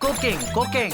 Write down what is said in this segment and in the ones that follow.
Cooking.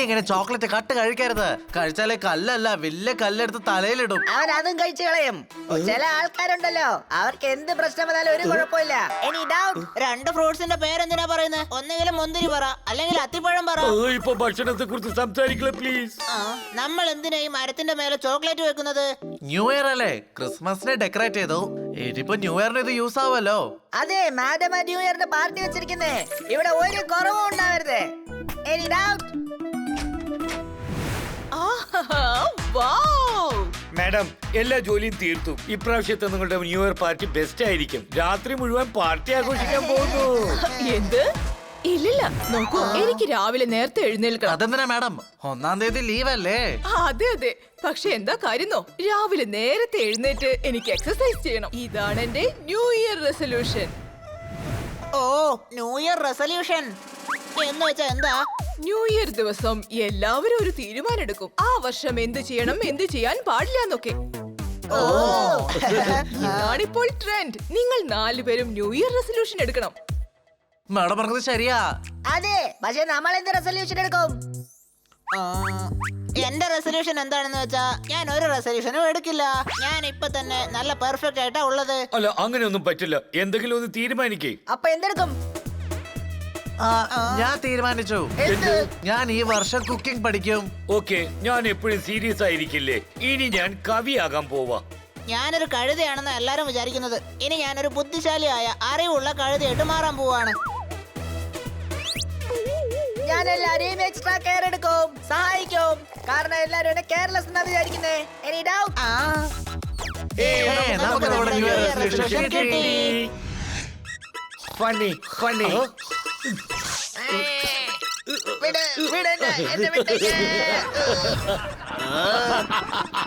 ഇങ്ങനെ chocolate cut കഴിക്കരുത്. കഴിച്ചാലേ കല്ലല്ല വലിയ കല്ലെടുത്ത് തലയിലിടും. അവൻ അതും കഴിച്ചു കളയും. ചില ആൾക്കാരുണ്ടല്ലോ, അവർക്ക് എന്ത് പ്രശ്നം വന്നാലും ഒരു കുഴപ്പമില്ല. Any doubt? രണ്ട് ഫ്രൂട്ട്സിന്റെ പേരെന്തിനാ പറയുന്നത്? ഒന്നുകിലും മുന്തിരി പറ, അല്ലെങ്കിൽ അത്തിപ്പഴം പറ. ഇപ്പൊ ഭക്ഷണത്തെ കുറിച്ച് സംസാരിക്കില്ല പ്ലീസ്. നമ്മൾ എന്തിനാ ഈ മരത്തിന്റെ മേലെ ചോക്ലേറ്റ് വെക്കുന്നത്? ന്യൂ ഇയർ അല്ലേ, ക്രിസ്മസിനെ ഡെക്കറേറ്റ് ചെയ്തു. ഇനിയിപ്പോ ന്യൂ ഇയറിന് ഇത് യൂസ് ആവുമല്ലോ. അതെ, മാഡം ന്യൂ ഇയറിന്റെ പാർട്ടി വെച്ചിരിക്കുന്നേ. ഇവിടെ ഒരു കുറവും ഉണ്ടാവരുത്. Any doubt? മാഡം, എല്ലാ ജോലിയും തീർത്തു. ഇപ്രാവശ്യത്തെ നിങ്ങളുടെ ന്യൂ ഇയർ പാർട്ടി ബെസ്റ്റ് ആയിരിക്കും. രാത്രി മുഴുവൻ പാർട്ടി ആഘോഷിക്കാൻ പോകുന്നു. എന്ത്? ഇല്ലില്ല, നോക്കൂ, എനിക്ക് രാവിലെ നേരത്തെ എഴുന്നേൽക്കണം. അതെന്തിനാ മാഡം, 1-ാം തീയതി ലീവ് അല്ലേ? അതെ, പക്ഷെ എന്താ കാര്യന്നോ, രാവിലെ നേരത്തെ എഴുന്നേറ്റ് എനിക്ക് എക്സസൈസ് ചെയ്യണം. ഇതാണ് എന്റെ ന്യൂ ഇയർ റെസൊല്യൂഷൻ. ഓ, ന്യൂ ഇയർ റെസൊല്യൂഷൻ എന്ന് വെച്ചാ എന്താ? ന്യൂ ഇയർ ദിവസം എല്ലാവരും ഒരു തീരുമാനം എടുക്കും. ആ വർഷം എന്ത് ചെയ്യണം, എന്ത് ചെയ്യാൻ പാടില്ല എന്നൊക്കെ. ഇതാണിപ്പോൾ ട്രെൻഡ്. നിങ്ങൾ 4 പേരും ന്യൂ ഇയർ റെസൊല്യൂഷൻ എടുക്കണം. മാഡം പറഞ്ഞത് ശരിയാ. അതെ, പക്ഷെ നമ്മൾ എന്ത് റെസൊല്യൂഷൻ എടുക്കും? എന്റെ റെസൊല്യൂഷൻ എന്താണെന്ന് വെച്ചാ, ഞാൻ ഒരു റെസൊല്യൂഷനും എടുക്കില്ല. ഞാൻ ഇപ്പൊ തന്നെ നല്ല പെർഫെക്റ്റ് ആയിട്ടാ ഉള്ളത്. അല്ല, അങ്ങനെയൊന്നും പറ്റില്ല. എന്തെങ്കിലും ഒന്ന് തീരുമാനിക്കേ. അപ്പൊ എന്തെടുക്കും? ഞാൻ തീരുമാനിച്ചു. ഞാൻ ഈ വർഷം കുക്കിംഗ് പഠിക്കും. ഓക്കെ, ഞാൻ എപ്പോഴും സീരിയസ് ആയിരിക്കില്ലേ. ഇനി ഞാൻ കവിയാകാൻ പോവാ. ഞാനൊരു കഴുതയാണെന്ന് എല്ലാരും വിചാരിക്കുന്നത്. ഇനി ഞാനൊരു ബുദ്ധിശാലിയായ അറിവുള്ള കഴുതയായിട്ട് മാറാൻ പോവാണ്. ഞാൻ എല്ലാരെയും എക്സ്ട്രാ കെയർ എടുക്കും, സഹായിക്കും. കാരണം എല്ലാരും എന്നെ കെയർലെസ് എന്നാ വിചാരിക്കുന്നേ. Any doubt? നമുക്ക് നമ്മുടെ ന്യൂ ഇയർ റെസൊല്യൂഷൻ കിട്ടി. ഫണ്ണി.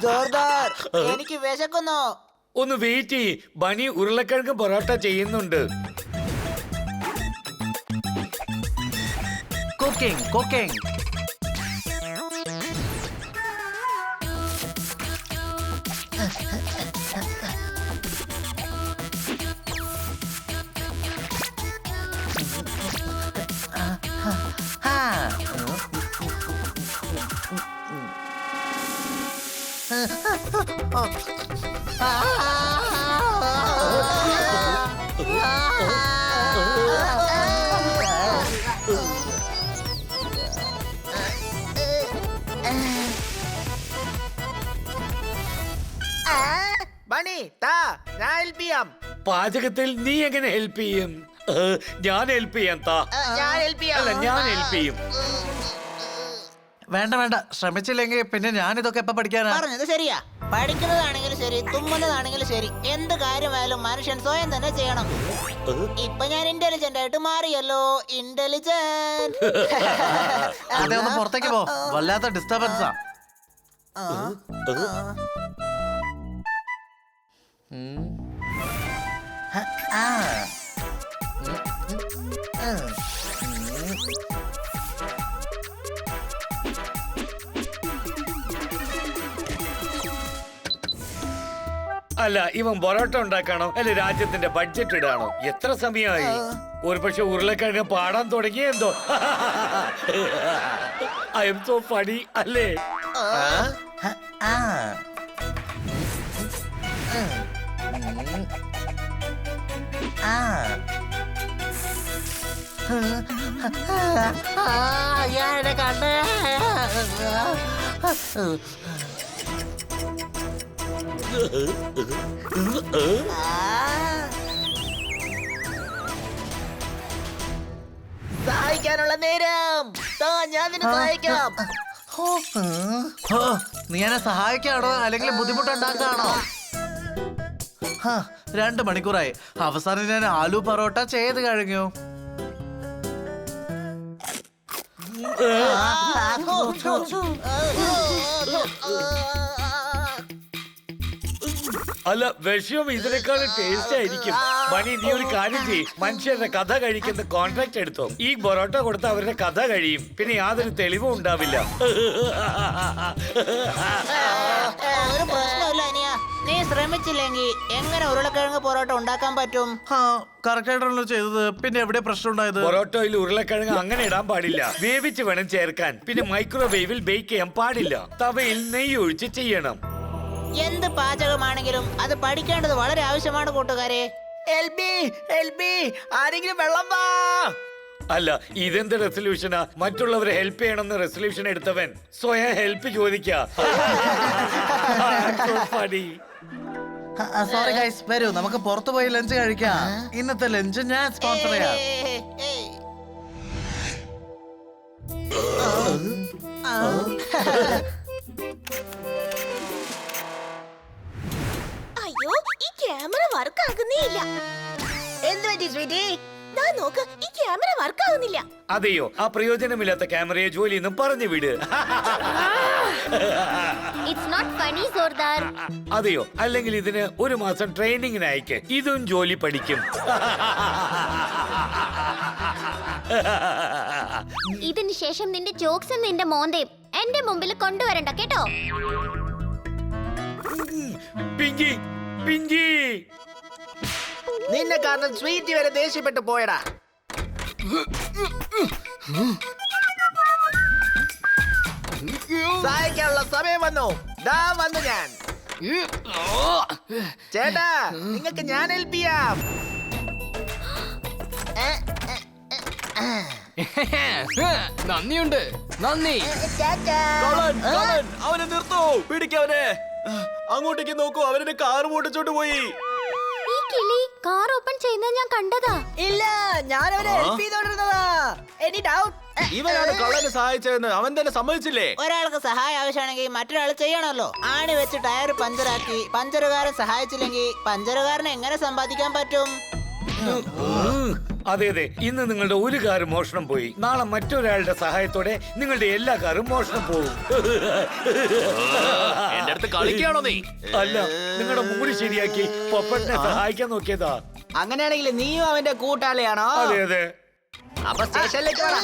ജോർദാർ, എനിക്ക് വിശക്കുന്നു. ഒന്ന് വെയിറ്റ് ചെയ്യ്. ബണി ഉരുളക്കിഴങ്ങ് പൊറോട്ട ചെയ്യുന്നുണ്ട്. കുക്കിംഗ്. ബണി താ, ഞാൻ ഹെൽപ്പ് ചെയ്യാം. പാചകത്തിൽ നീ എങ്ങനെ ഹെൽപ്പ് ചെയ്യും? ഞാൻ ഹെൽപ്പ് ചെയ്യാം. ഞാൻ ഹെൽപ്പ് ചെയ്യാം. അല്ല, ഞാൻ ഹെൽപ്പ് ചെയ്യും. വേണ്ട, ശ്രമിച്ചില്ലെങ്കിൽ പിന്നെ ഞാൻ ഇതൊക്കെ എപ്പ പഠിക്കാനാ? പറഞ്ഞത് ശരിയാ. പഠിക്കുന്നതാണെങ്കിലും ശരി, തുമ്മുന്നതാണെങ്കിലും ശരി, എന്ത് കാര്യമായാലും മനുഷ്യൻ സ്വയം തന്നെ ചെയ്യണം. ഇപ്പൊ ഞാൻ ഇന്റലിജന്റ് ആയിട്ട് മാറിയല്ലോ. ഇന്റലിജന്റ്. അതെ, ഒന്ന് പുറത്തേക്ക് പോ. വല്ലാത്ത ഡിസ്റ്റർബൻസാ. അല്ല, ഇവൻ പൊറോട്ട ഉണ്ടാക്കാണോ അല്ലെ രാജ്യത്തിന്റെ ബഡ്ജറ്റ് ഇടാണോ? എത്ര സമയമായി? ഒരു പക്ഷെ ഉരുളക്കിഴങ്ങ് പാടാൻ തുടങ്ങിയെന്തോ. ഐ എം സോ ഫണി അല്ലേ? കണ്ടേ സഹായിക്കാനുള്ള നേരം. ഞാൻ നിന്നെ സഹായിക്കാം. ഹോ, നീ എന്നെ സഹായിക്കാണോ അല്ലെങ്കിൽ ബുദ്ധിമുട്ടുണ്ടാക്കാണോ? 2 മണിക്കൂറായി. അവസാനം ഞാൻ ആലു പൊറോട്ട ചെയ്ത് കഴിഞ്ഞു. അല്ല, വിഷയം ഇതിനേക്കാളും ടേസ്റ്റ് ആയിരിക്കും. മണി, നീ ഒരു കാര്യം ചെയ്യ്. മനുഷ്യരുടെ കഥ കഴിക്കുന്ന കോൺട്രാക്ട് എടുത്തോ. ഈ പൊറോട്ട കൊടുത്ത അവരുടെ കഥ കഴിയും. പിന്നെ യാതൊരു തെളിവും ഉണ്ടാവില്ല. ഒരു പ്രശ്നമില്ല അനിയ. നീ ശ്രമിച്ചില്ലെങ്കിൽ എങ്ങനെ ഉരുളക്കിഴങ്ങ് പൊറോട്ട ഉണ്ടാക്കാൻ പറ്റും? കറക്റ്റ് ആയിട്ടാണല്ലോ ചെയ്തത്. പിന്നെ എവിടെ പ്രശ്നം ഉണ്ടായത്? പൊറോട്ടയിൽ ഉരുളക്കിഴങ്ങ് അങ്ങനെ ഇടാൻ പാടില്ല. വേവിച്ച് വേണം ചേർക്കാൻ. പിന്നെ മൈക്രോവേവിൽ ബേക്ക് ചെയ്യാൻ പാടില്ല. തവയിൽ നെയ്യ് ഒഴിച്ച് ചെയ്യണം. എന്ത് പാചകമാണെങ്കിലും അത് പഠിക്കേണ്ടത് വളരെ ആവശ്യമാണ് കൂട്ടുകാരെ. ആരെങ്കിലും വെള്ളം വാ. അല്ല, ഇതെന്ത് റെസൊല്യൂഷനാ? മറ്റുള്ളവരെ ഹെൽപ്പ് ചെയ്യണമെന്ന് റെസൊല്യൂഷൻ എടുത്തവൻ സ്വയം ഹെൽപ്പ് ചോദിക്കാ. സോറി ഗൈസ്, വരൂ നമുക്ക് പുറത്തു പോയി ലഞ്ച് കഴിക്കാം. ഇന്നത്തെ ലഞ്ച് ഞാൻ സ്പോൺസർ ചെയ്യാം. അയ്യോ, ഈ ക്യാമറ വർക്ക് ആകുന്നേയില്ല. എന്ത് പറ്റി സ്വീറ്റി? ദാ നോക്ക്, ഈ ക്യാമറ വർക്ക് ആകുന്നില്ല. അതെയോ? ആ പ്രയോജനമില്ലാത്ത ക്യാമറയെ ജോലിയൊന്നും പറഞ്ഞു വിട്. It's not funny, സോർദാർ. അതെയോ? അല്ലെങ്കിൽ ഇതിന് 1 മാസം ട്രെയിനിങ്ങിന് അയക്ക്. ഇതും ജോലി പഠിക്കും. ഇതിന് ശേഷം നിന്റെ ജോക്സും നിന്റെ മോന്തയും എന്റെ മുമ്പിൽ കൊണ്ടുവരണ്ട കേട്ടോ. പിങ്കി, പിങ്കി. നിന്നെ കാരണം സ്വീറ്റി വരെ ദേഷ്യപ്പെട്ടു പോയടാ. സഹായിക്കാനുള്ള സമയം വന്നു. ദാ വന്നു ഞാൻ. ചേട്ടാ, നിങ്ങൾക്ക് ഞാൻ ഹെൽപ്പ് ചെയ്യാം. നന്ദിയുണ്ട്, നന്ദി. അവനെ നിർത്തൂ, പിടിക്കവനെ. അങ്ങോട്ടേക്ക് നോക്കൂ, അവനെ കാർ ഓടിച്ചോണ്ട് പോയി. ഈ കിളി കാർ ഓപ്പൺ ചെയ്യുന്നത് ഞാൻ കണ്ടതാ. ഇല്ല, ഞാൻ അവനെ ഹെൽപ്പ് ചെയ്തോണ്ടിരുന്നതാ. Any doubt? ഇവനാണ് കള്ളനെ സഹായിച്ചതെന്ന് അവൻ തന്നെ സമ്മതിച്ചില്ലേ? ഒരാൾക്ക് സഹായം ആവശ്യമാണെങ്കിൽ മറ്റൊരാൾ ചെയ്യണമല്ലോ. ആണി വെച്ച് ടയർ പഞ്ചറാക്കി പഞ്ചറുകാരൻ സഹായിച്ചില്ലെങ്കിൽ പഞ്ചറുകാരന് എങ്ങനെ സമ്പാദിക്കാൻ പറ്റും? അതെ അതെ, ഇന്ന് നിങ്ങളുടെ ഒരു കാറ് മോഷണം പോയി. നാളെ മറ്റൊരാളുടെ സഹായത്തോടെ നിങ്ങളുടെ എല്ലാ കാറും മോഷണം പോകും. എന്റെ അടുത്ത് കളിക്കാണോ നീ? അല്ല, നിങ്ങളുടെ മുടി ശരിയാക്കി പപ്പട്ടിനെ സഹായിക്കാൻ നോക്കിയതാ. അങ്ങനെയാണെങ്കിൽ നീയും അവന്റെ കൂട്ടാളിയാണോ? അതെ അതെ. അപ്പൊ സ്റ്റേഷനിലേക്ക് വേണം.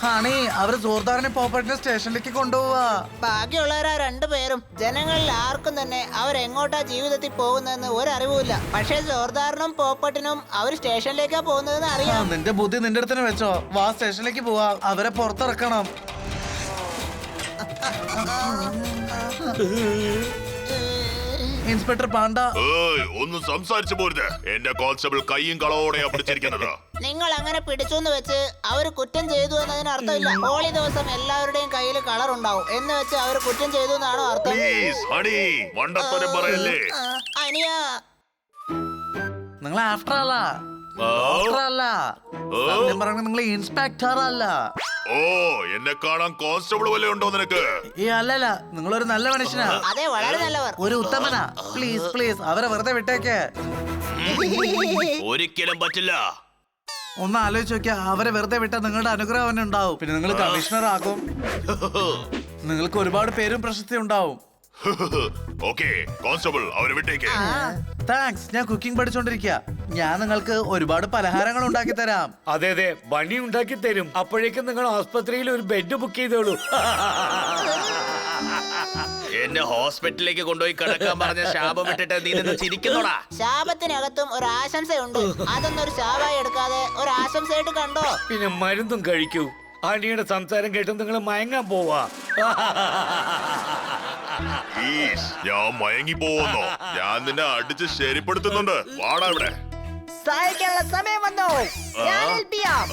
ഹണി, അവര് ജോർദാറിനെ പോപ്പട്ടിനെ സ്റ്റേഷനിലേക്ക് കൊണ്ടുപോവാ. ബാക്കിയുള്ളവരാ 2 പേരും. ജനങ്ങളിൽ ആർക്കും തന്നെ അവരെങ്ങോട്ടാ ജീവിതത്തിൽ പോകുന്നതെന്ന് ഒരറിവുമില്ല. പക്ഷേ ജോർദാറിനും പോപ്പട്ടിനും അവർ സ്റ്റേഷനിലേക്കാ പോകുന്നതെന്ന് അറിയാം. നിന്റെ ബുദ്ധി നിന്റെ അടുത്ത് വെച്ചോ. വാ, സ്റ്റേഷനിലേക്ക് പോവാ. അവരെ പുറത്തിറക്കണം. ഇൻസ്പെക്ടർ പാണ്ട, ഒന്നും സംസാരിച്ചു പോരുത്. എന്റെ കോൺസ്റ്റബിൾ കൈയും കളവോടെയാ പിടിച്ചിരിക്കുന്നത്. നിങ്ങൾ അങ്ങനെ പിടിച്ചെന്ന് വെച്ച് അവര് കുറ്റം ചെയ്തു എന്നതിന് അർത്ഥമില്ല. ഹോളി ദിവസം എല്ലാവരുടെയും കയ്യിൽ കളർ ഉണ്ടാവും എന്ന് വെച്ച് അവര് കുറ്റം ചെയ്തു എന്നാണോ അർത്ഥം? പ്ലീസ് ഹണി, മണ്ടത്തരം പറയല്ലേ. അനിയ, നിങ്ങൾ ആഫ്റ്റർ അല്ല. സത്യം പറഞ്ഞ നിങ്ങൾ ഇൻസ്പെക്ടർ അല്ല. ഓ, എന്നെ കാണാൻ കോൺസ്റ്റബിൾ വല്ല ഉണ്ടോ നിനക്ക്? ഈ അല്ലല്ല, നിങ്ങളൊരു നല്ല മനുഷ്യനാ, അതെ, വളരെ നല്ലവർ. ഒരു ഉത്തമനാ. പ്ലീസ് പ്ലീസ് അവരെ വെറുതെ വിട്ടേക്ക്. ഒരിക്കലും പറ്റില്ല. ഒന്ന് ആലോചിച്ച് നോക്കിയാ, അവരെ വെറുതെ വിട്ടാൽ നിങ്ങളുടെ അനുഗ്രഹം അവന് ഉണ്ടാവും. പിന്നെ നിങ്ങൾ കമ്മീഷണർ ആകും. നിങ്ങൾക്ക് ഒരുപാട് പേരും പ്രശസ്തി ഉണ്ടാവും. ഓക്കേ കോൺസ്റ്റബിൾ, അവരെ വിട്ടേക്ക്. താങ്ക്സ്. ഞാൻ കുക്കിംഗ് പഠിച്ചോണ്ടിരിക്കുക. ഞാൻ നിങ്ങൾക്ക് ഒരുപാട് പലഹാരങ്ങൾ ഉണ്ടാക്കി തരാം. അതെ അതെ, ബണി ഉണ്ടാക്കി തരും. അപ്പോഴേക്കും നിങ്ങൾ ആസ്പത്രിയിൽ ഒരു ബെഡ് ബുക്ക് ചെയ്തോളൂ. എന്നെ ഹോസ്പിറ്റലിലേക്ക് കൊണ്ടുപോയി കിടക്കാൻ പറഞ്ഞ ശാപം വിട്ടിട്ട് നീ നിന്ന് ചിരിക്കുന്നോടാ. ശാപത്തിനകത്തും ഒരു ആശംസയുണ്ട്. അതൊന്നും ഒരു ശാപമായി എടുക്കാതെ ഒരു ആശംസയായിട്ട് കണ്ടോ. പിന്നെ മരുന്നും കഴിക്കൂ. ആണിയുടെ സംസാരം കേട്ട് നിങ്ങൾ മയങ്ങാൻ പോവാ. പ്ലീസ്, ഞാൻ മയങ്ങി പോവുന്നോ? ഞാൻ നിന്നെ അടിച്ച് ശരിപ്പെടുത്തുന്നുണ്ട്. വാടാ ഇവിടെ. സഹായിക്കാനുള്ള സമയം വന്നു. ഞാൻ ഹെൽപ്പ് ചെയ്യാം.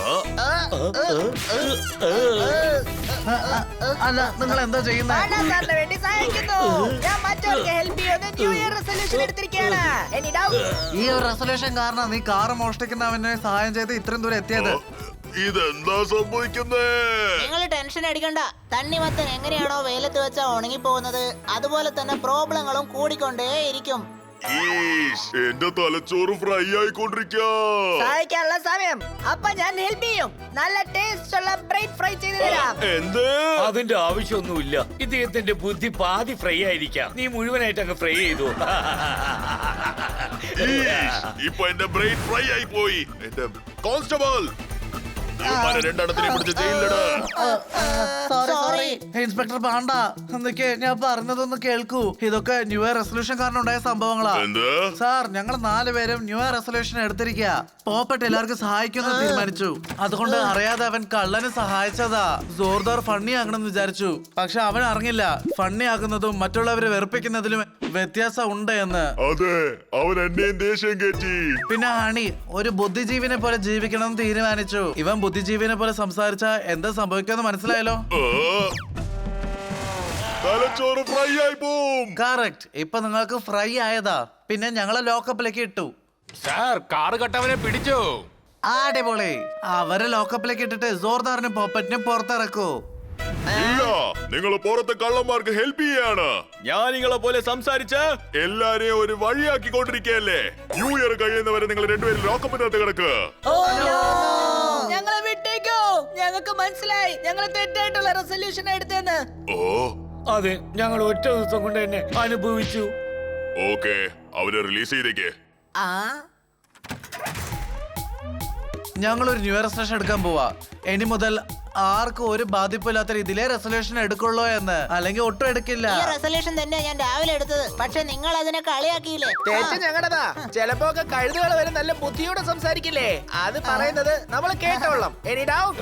അല്ല നിങ്ങൾ എന്താ ചെയ്യുന്നത്? പാണ്ടാ സാറിന് വേണ്ടി സഹായിക്കുന്നു. ഞാൻ മറ്റവർക്ക് ഹെൽപ്പ് ചെയ്യുന്ന ന്യൂ ഇയർ റെസൊല്യൂഷൻ എടുത്തിരിക്കുകയാണ്. Any doubt? ഈ ഒരു റെസൊല്യൂഷൻ കാരണം നീ കാറ് മോഷ്ടിക്കുന്നവനെ സഹായം ചെയ്ത് ഇത്രയും ദൂരം എത്തിയത്. ഇതെന്താ സംഭവിക്കുന്നേ? നിങ്ങൾ ടെൻഷൻ അടിക്കണ്ട. തണ്ണിമത്തൻ എങ്ങനെയാണോ വെയിലത്ത് വെച്ചാ ഉണങ്ങി പോകുന്നത്, അതുപോലെ തന്നെ പ്രോബ്ലങ്ങളും കൂടിക്കൊണ്ടേയിരിക്കും. എന്റെ തലച്ചോറ് ഫ്രൈ ആയിക്കൊണ്ടിരിക്കാ. സഹായിക്കാനുള്ള സമയം. അപ്പൊ ഞാൻ ഹെൽപ്പ് ചെയ്യും. നല്ല ടേസ്റ്റ് ഉള്ള ബ്രെഡ് ഫ്രൈ ചെയ്ത് തരാം. എന്ത്? അതിന്റെ ആവശ്യമൊന്നുമില്ല. ഇദ്ദേഹത്തിന്റെ ബുദ്ധി പാതി ഫ്രൈ ആയിരിക്കാം. നീ മുഴുവനായിട്ട് അങ്ങ് ഫ്രൈ ചെയ്തു. ഇപ്പൊ എന്റെ ബ്രെയിൻ ഫ്രൈ ആയി പോയി. എന്റെ കോൺസ്റ്റബിൾ രണ്ടെണ്ണത്തിനെ പിടിച്ച് ജയിലിലിട്. സോറി. ഇൻസ്പെക്ടർ പാണ്ട, എന്തൊക്കെ ഞാൻ പറഞ്ഞതൊന്ന് കേൾക്കൂ. ഇതൊക്കെ ന്യൂ ഇയർ റെസൊല്യൂഷൻ കാരണം ഉണ്ടായ സംഭവങ്ങളാ. എന്ത്? സാർ, ഞങ്ങൾ 4 പേരും ന്യൂ ഇയർ റെസൊല്യൂഷൻ എടുത്തിരിക്കുക. പോപ്പട്ട് എല്ലാവർക്കും സഹായിക്കുമെന്ന് തീരുമാനിച്ചു. അതുകൊണ്ട് അറിയാതെ അവൻ കള്ളന് സഹായിച്ചതാ. ജോർദാർ ഫണ്ണി ആകണമെന്ന് വിചാരിച്ചു. പക്ഷെ അവൻ അറിഞ്ഞില്ല ഫണ്ണി ആക്കുന്നതും മറ്റുള്ളവരെ വെറുപ്പിക്കുന്നതിലും വ്യത്യാസം ഉണ്ട് എന്ന്. അതെ, അവൻ എന്നെയും ദേഷ്യം കയറ്റി. പിന്നെ ഹണി ഒരു ബുദ്ധിജീവിനെ പോലെ ജീവിക്കണമെന്ന് തീരുമാനിച്ചു. ഇവൻ ബുദ്ധിജീവിനെ പോലെ സംസാരിച്ച എന്താ സംഭവിക്കുമെന്ന് മനസ്സിലായല്ലോ. തലച്ചോറ് ഫ്രൈ ആയി പോവും. കറക്റ്റ്. ഇപ്പൊ നിങ്ങൾക്ക് ഫ്രൈ ആയതാ. പിന്നെ ഞങ്ങളെ ലോക്കപ്പിലേക്ക് ഇട്ടു. സാർ കാറ് കട്ടവനെ പിടിച്ചോ? അടിപൊളി. അവരെ ലോക്കപ്പിലേക്ക് ഇട്ടിട്ട് ജോർദാറിനും പോപ്പറ്റിനും പുറത്തിറക്കൂ. ഇല്ല, നിങ്ങൾ പുറത്ത് കള്ളന്മാർക്ക് ഹെൽപ്പ് ചെയ്യാണ്. ഞാൻ നിങ്ങളെ പോലെ സംസാരിച്ച എല്ലാരെയും ഒരു വഴിയാക്കിക്കൊണ്ടിരിക്കുകയല്ലേ. ന്യൂ ഇയർ കഴിയുന്നവരെ നിങ്ങൾ രണ്ടുപേരും ലോക്കപ്പിനകത്ത് കിടക്ക്. ഞങ്ങളെ വിട്ടേക്കോ. ഞങ്ങൾക്ക് മനസ്സിലായി ഞങ്ങൾ തെറ്റായിട്ടുള്ള റെസൊല്യൂഷൻ എടുത്തെന്ന്. ഓ, അതെ, ഞങ്ങൾ ഒറ്റ ദിവസം കൊണ്ട് തന്നെ അനുഭവിച്ചു. ഓക്കെ, അവരെ റിലീസ് ചെയ്തേക്ക്. ആ ഞങ്ങളൊരു ന്യൂ ഇയർ റെസൊല്യൂഷൻ എടുക്കാൻ പോവാ. ഇനി മുതൽ ആർക്കും ഒരു ബാധിപ്പില്ലാത്ത രീതിയിലെ റെസൊല്യൂഷൻ എടുക്കുള്ളൂ എന്ന്. അല്ലെങ്കിൽ ഒട്ടും എടുക്കില്ല. ഈ റെസൊല്യൂഷൻ തന്നെ ഞാൻ രാവിലെ എടുത്തത്. പക്ഷെ നിങ്ങൾ അതിനെ കളിയാക്കിയില്ലേ? തെറ്റ് ഞങ്ങളുടെതാ. ചിലപ്പോ ഒക്കെ കഴുതുകൾ വരെ നല്ല ബുദ്ധിയോടെ സംസാരിക്കില്ലേ. അത് പറയുന്നത് നമ്മൾ കേട്ടോളാം. Any doubt?